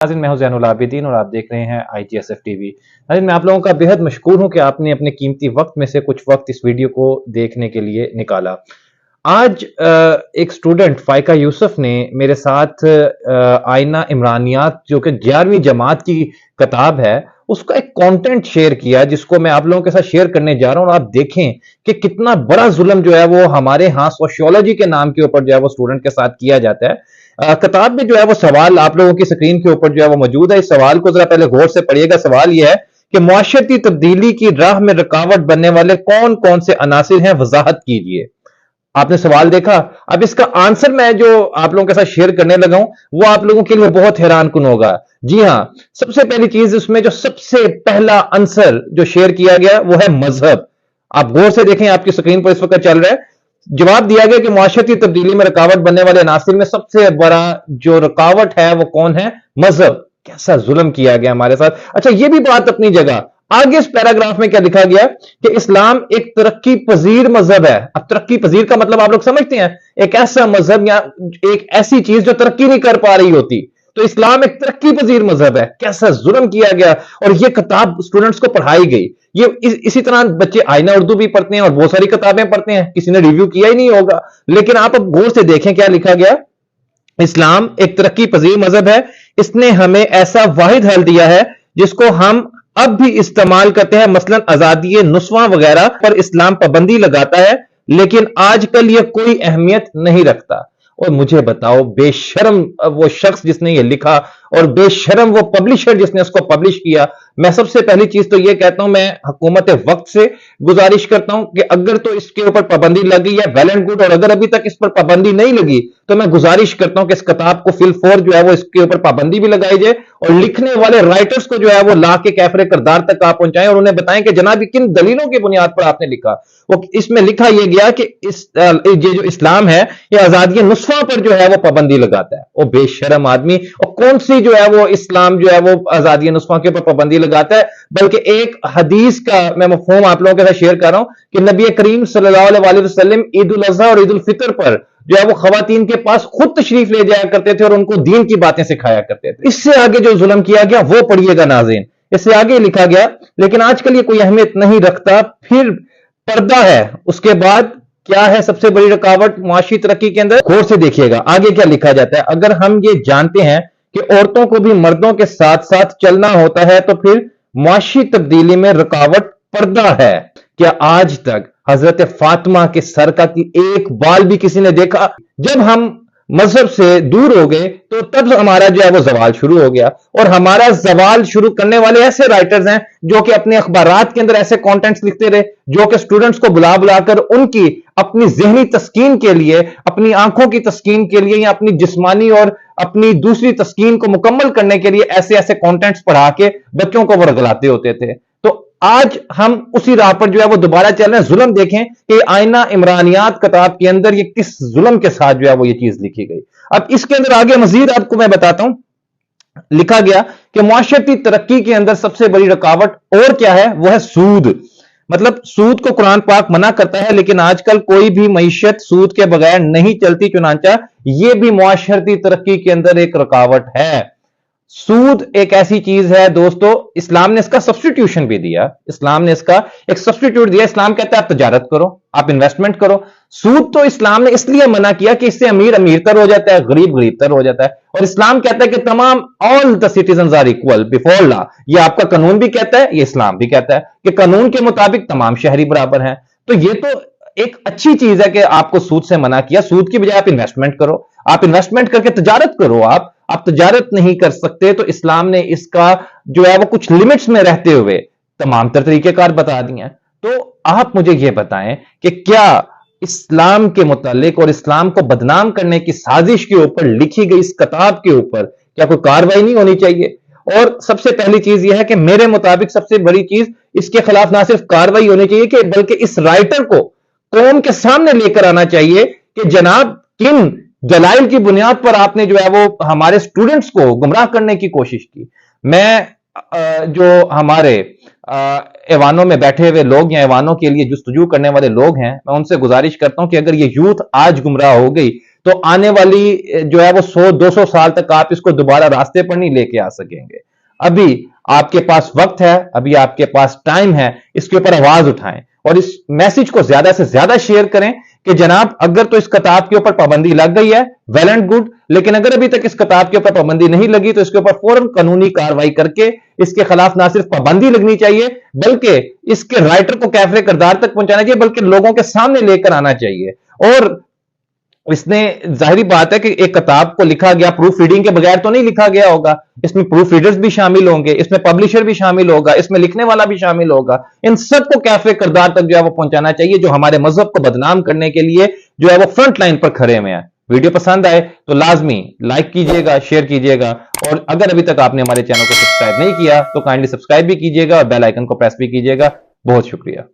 नाज़रीन, मैं हूं ज़ैनुल आबिदीन और आप देख रहे हैं ITSF टीवी। नाज़रीन, मैं आप लोगों का बेहद मशकूर हूं कि आपने अपने कीमती वक्त में से कुछ वक्त इस वीडियो को देखने के लिए निकाला। आज एक स्टूडेंट फाइका यूसुफ ने मेरे साथ आईना इमरानियात जो कि 11वीं जमात की किताब है उसका एक कंटेंट शेयर किया, जिसको मैं आप लोगों के साथ शेयर करने जा रहा हूं। और आप देखें कि कितना बड़ा जुल्म जो है वो हमारे यहाँ सोशियोलॉजी के नाम के ऊपर जो है वो स्टूडेंट के साथ किया जाता है। किताब में जो है वो सवाल आप लोगों की स्क्रीन के ऊपर जो है वो मौजूद है। इस सवाल को जरा पहले गौर से पढ़िएगा। सवाल यह है कि मुआशरती तब्दीली की राह में रुकावट बनने वाले कौन कौन से अनासिर हैं, वजाहत कीजिए। आपने सवाल देखा। अब इसका आंसर मैं जो आप लोगों के साथ शेयर करने लगा हूं वो आप लोगों के लिए बहुत हैरान कुन होगा। जी हां, सबसे पहली चीज उसमें जो सबसे पहला आंसर जो शेयर किया गया वो है मजहब। आप गौर से देखें, आपकी स्क्रीन पर इस वक्त चल रहा है। जवाब दिया गया कि मुआशरती तब्दीली में रुकावट बनने वाले अनासिर में सबसे बड़ा जो रुकावट है वो कौन है? मजहब। कैसा जुल्म किया गया हमारे साथ। अच्छा, ये भी बात अपनी जगह। आगे इस पैराग्राफ में क्या लिखा गया कि इस्लाम एक तरक्की पजीर मजहब है। अब तरक्की पजीर का मतलब आप लोग समझते हैं, एक ऐसा मजहब या एक ऐसी चीज जो तरक्की नहीं कर पा रही होती। तो इस्लाम एक तरक्की पजीर मजहब है। कैसा जुल्म किया गया। और यह किताब स्टूडेंट्स को पढ़ाई गई। ये इसी तरह बच्चे आईना उर्दू भी पढ़ते हैं और बहुत सारी किताबें पढ़ते हैं, किसी ने रिव्यू किया ही नहीं होगा। लेकिन आप अब गौर से देखें क्या लिखा गया। इस्लाम एक तरक्की पजीर मजहब है। इसने हमें ऐसा वाहिद हल दिया है जिसको हम अब भी इस्तेमाल करते हैं, मसलन आजादी नुस्वा वगैरह पर इस्लाम पाबंदी लगाता है, लेकिन आजकल यह कोई अहमियत नहीं रखता। और मुझे बताओ, बेशर्म वो शख्स जिसने ये लिखा और बेशर्म वो पब्लिशर जिसने उसको पब्लिश किया। मैं सबसे पहली चीज तो ये कहता हूं, मैं हुकूमत वक्त से गुजारिश करता हूं कि अगर तो इसके ऊपर पाबंदी लगी है वेल एंड गुड, और अगर अभी तक इस पर पाबंदी नहीं लगी तो मैं गुजारिश करता हूं कि इस किताब को फिल फोर जो है वो इसके ऊपर पाबंदी भी लगाई जाए और लिखने वाले राइटर्स को जो है वो ला के कैफरे किरदार तक आप पहुंचाएं और उन्हें बताएं कि जनाब किन दलीलों की बुनियाद पर आपने लिखा। वो इसमें लिखा यह गया कि ये जो इस्लाम है ये आजादी नुस्वा पर जो है वो पाबंदी लगाता है। वो बेशरम आदमी, और कौन सी जो है वो इस्लाम जो है वो आजादी नुस्वा के ऊपर पाबंदी लगाता है, बल्कि एक हदीस का मैं मफहूम आप लोगों के साथ शेयर कर रहा हूं कि नबी करीम सल्लल्लाहु अलैहि वसल्लम ईद उल अज़हा और ईद उल फितर पर जो है वो खवातीन के पास खुद तशरीफ ले जाया करते थे और उनको दीन की बातें सिखाया करते थे। इससे आगे जो जुल्म किया गया वो पढ़िएगा नाज़रीन। इससे आगे लिखा गया, लेकिन आजकल ये कोई अहमियत नहीं रखता। फिर पर्दा है, उसके बाद क्या है सबसे बड़ी रुकावट मुआशी तरक्की के अंदर? गौर से देखिएगा आगे क्या लिखा जाता है। अगर हम ये जानते हैं कि औरतों को भी मर्दों के साथ साथ चलना होता है तो फिर मुआशी तब्दीली में रुकावट पर्दा है। क्या आज तक हजरत फातिमा के सर का की एक बाल भी किसी ने देखा? जब हम मजहब से दूर हो गए तो तब हमारा जो है वो जवाल शुरू हो गया। और हमारा जवाल शुरू करने वाले ऐसे राइटर्स हैं जो कि अपने अखबारात के अंदर ऐसे कंटेंट्स लिखते रहे जो कि स्टूडेंट्स को बुला बुलाकर उनकी अपनी जहनी तस्कीन के लिए, अपनी आंखों की तस्कीन के लिए या अपनी जिस्मानी और अपनी दूसरी तस्कीन को मुकम्मल करने के लिए ऐसे ऐसे कंटेंट्स पढ़ा के बच्चों को वर्गलाते होते थे। तो आज हम उसी राह पर जो है वो दोबारा चल रहे हैं। जुल्म देखें कि आईना इमरानियात किताब के अंदर ये किस जुल्म के साथ जो है वो ये चीज लिखी गई। अब इसके अंदर आगे मजीद आपको मैं बताता हूं। लिखा गया कि मुआशरती तरक्की के अंदर सबसे बड़ी रुकावट और क्या है? वो है सूद। मतलब सूद को कुरान पाक मना करता है, लेकिन आजकल कोई भी मईशत सूद के बगैर नहीं चलती, चुनांचा ये भी मुआशरती तरक्की के अंदर एक रुकावट है। सूद एक ऐसी चीज है दोस्तों, इस्लाम ने इसका सब्स्टिट्यूशन भी दिया। इस्लाम ने इसका एक सब्स्टिट्यूट दिया। इस्लाम कहता है आप तजारत करो, आप इन्वेस्टमेंट करो। सूद तो इस्लाम ने इसलिए मना किया कि इससे अमीर अमीरतर हो जाता है, गरीब गरीबतर हो जाता है। और इस्लाम कहता है कि तमाम all the citizen are equal before law. ये आपका कानून भी कहता है, ये इस्लाम भी कहता है कि कानून के मुताबिक तमाम शहरी बराबर हैं। तो ये तो एक अच्छी चीज है कि आपको सूद से मना किया। सूद की बजाय आप इन्वेस्टमेंट करो, आप इन्वेस्टमेंट करके तजारत करो। आप तजारत नहीं कर सकते तो इस्लाम ने इसका जो है वो कुछ लिमिट्स में रहते हुए तमाम तरीकेकार बता दिए हैं। तो आप मुझे यह बताएं कि क्या इस्लाम के मुतालिक और इस्लाम को बदनाम करने की साजिश के ऊपर लिखी गई इस किताब के ऊपर क्या कोई कार्रवाई नहीं होनी चाहिए? और सबसे पहली चीज यह है कि मेरे मुताबिक सबसे बड़ी चीज इसके खिलाफ ना सिर्फ कार्रवाई होनी चाहिए कि बल्कि इस राइटर को कौम के सामने लेकर आना चाहिए कि जनाब किन दलाइल की बुनियाद पर आपने जो है वो हमारे स्टूडेंट्स को गुमराह करने की कोशिश की। मैं जो हमारे ऐवानों में बैठे हुए लोग या ऐवानों के लिए जुस्तजू करने वाले लोग हैं, मैं उनसे गुजारिश करता हूं कि अगर ये यूथ आज गुमराह हो गई तो आने वाली जो है वो 100-200 साल तक आप इसको दोबारा रास्ते पर नहीं लेके आ सकेंगे। अभी आपके पास वक्त है, अभी आपके पास टाइम है, इसके ऊपर आवाज उठाएं और इस मैसेज को ज्यादा से ज्यादा शेयर करें कि जनाब अगर तो इस किताब के ऊपर पाबंदी लग गई है, वेल एंड गुड, लेकिन अगर अभी तक इस किताब के ऊपर पाबंदी नहीं लगी तो इसके ऊपर फौरन कानूनी कार्रवाई करके इसके खिलाफ ना सिर्फ पाबंदी लगनी चाहिए बल्कि इसके राइटर को कैफरे किरदार तक पहुंचाना चाहिए, बल्कि लोगों के सामने लेकर आना चाहिए। और इसने जाहिर बात है कि एक किताब को लिखा गया प्रूफ रीडिंग के बगैर तो नहीं लिखा गया होगा, इसमें प्रूफ रीडर्स भी शामिल होंगे, इसमें पब्लिशर भी शामिल होगा, इसमें लिखने वाला भी शामिल होगा। इन सबको कैफे किरदार तक जो है वो पहुंचाना चाहिए, जो हमारे मजहब को बदनाम करने के लिए जो है वो फ्रंट लाइन पर खड़े हुए हैं। वीडियो पसंद आए तो लाजमी लाइक कीजिएगा, शेयर कीजिएगा, और अगर अभी तक आपने हमारे चैनल को सब्सक्राइब नहीं किया तो काइंडली सब्सक्राइब भी कीजिएगा और बेल आइकन को प्रेस भी कीजिएगा। बहुत शुक्रिया।